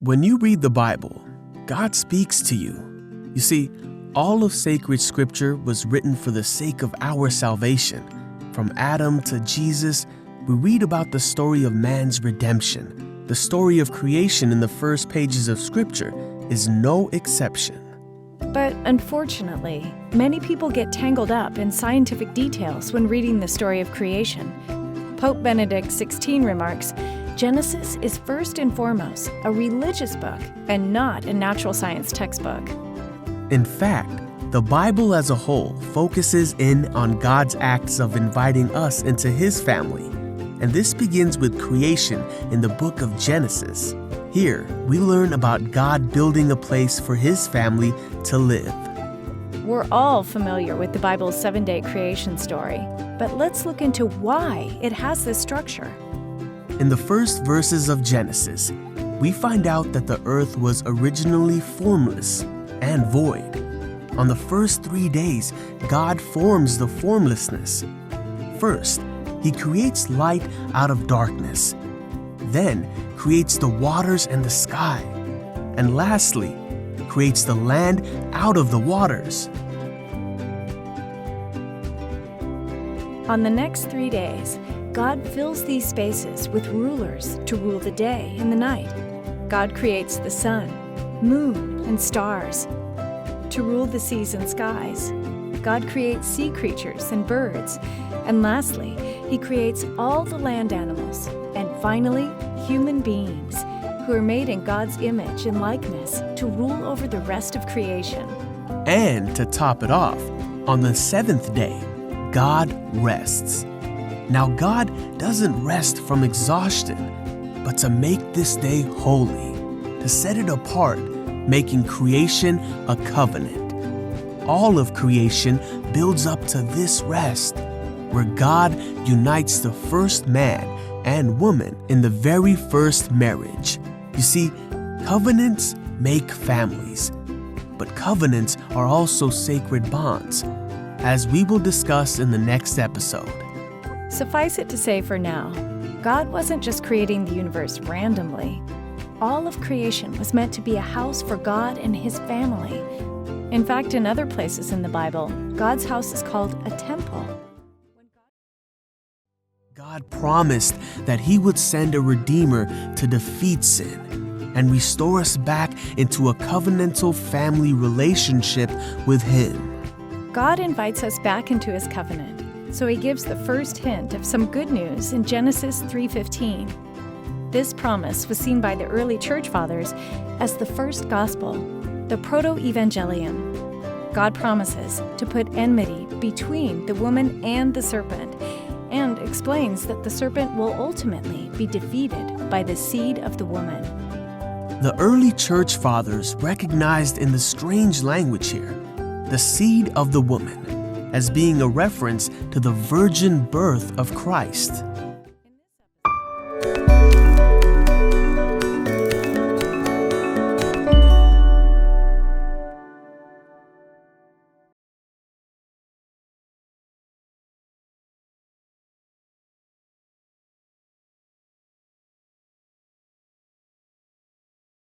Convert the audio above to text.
When you read the Bible, God speaks to you. You see, all of sacred scripture was written for the sake of our salvation. From Adam to Jesus, we read about the story of man's redemption. The story of creation in the first pages of scripture is no exception. But unfortunately, many people get tangled up in scientific details when reading the story of creation. Pope Benedict XVI remarks, Genesis is first and foremost a religious book and not a natural science textbook. In fact, the Bible as a whole focuses in on God's acts of inviting us into His family. And this begins with creation in the book of Genesis. Here, we learn about God building a place for His family to live. We're all familiar with the Bible's 7-day creation story, but let's look into why it has this structure. In the first verses of Genesis, we find out that the earth was originally formless and void. On the first 3 days, God forms the formlessness. First, He creates light out of darkness, then creates the waters and the sky, and lastly, creates the land out of the waters. On the next 3 days, God fills these spaces with rulers to rule the day and the night. God creates the sun, moon, and stars to rule the seas and skies. God creates sea creatures and birds. And lastly, He creates all the land animals. And finally, human beings who are made in God's image and likeness to rule over the rest of creation. And to top it off, on the seventh day, God rests. Now, God doesn't rest from exhaustion, but to make this day holy, to set it apart, making creation a covenant. All of creation builds up to this rest, where God unites the first man and woman in the very first marriage. You see, covenants make families, but covenants are also sacred bonds, as we will discuss in the next episode. Suffice it to say for now, God wasn't just creating the universe randomly. All of creation was meant to be a house for God and His family. In fact, in other places in the Bible, God's house is called a temple. God promised that He would send a Redeemer to defeat sin and restore us back into a covenantal family relationship with Him. God invites us back into His covenant, so He gives the first hint of some good news in Genesis 3:15. This promise was seen by the early church fathers as the first gospel, the proto-evangelium. God promises to put enmity between the woman and the serpent, and explains that the serpent will ultimately be defeated by the seed of the woman. The early church fathers recognized in the strange language here, the seed of the woman, as being a reference to the virgin birth of Christ.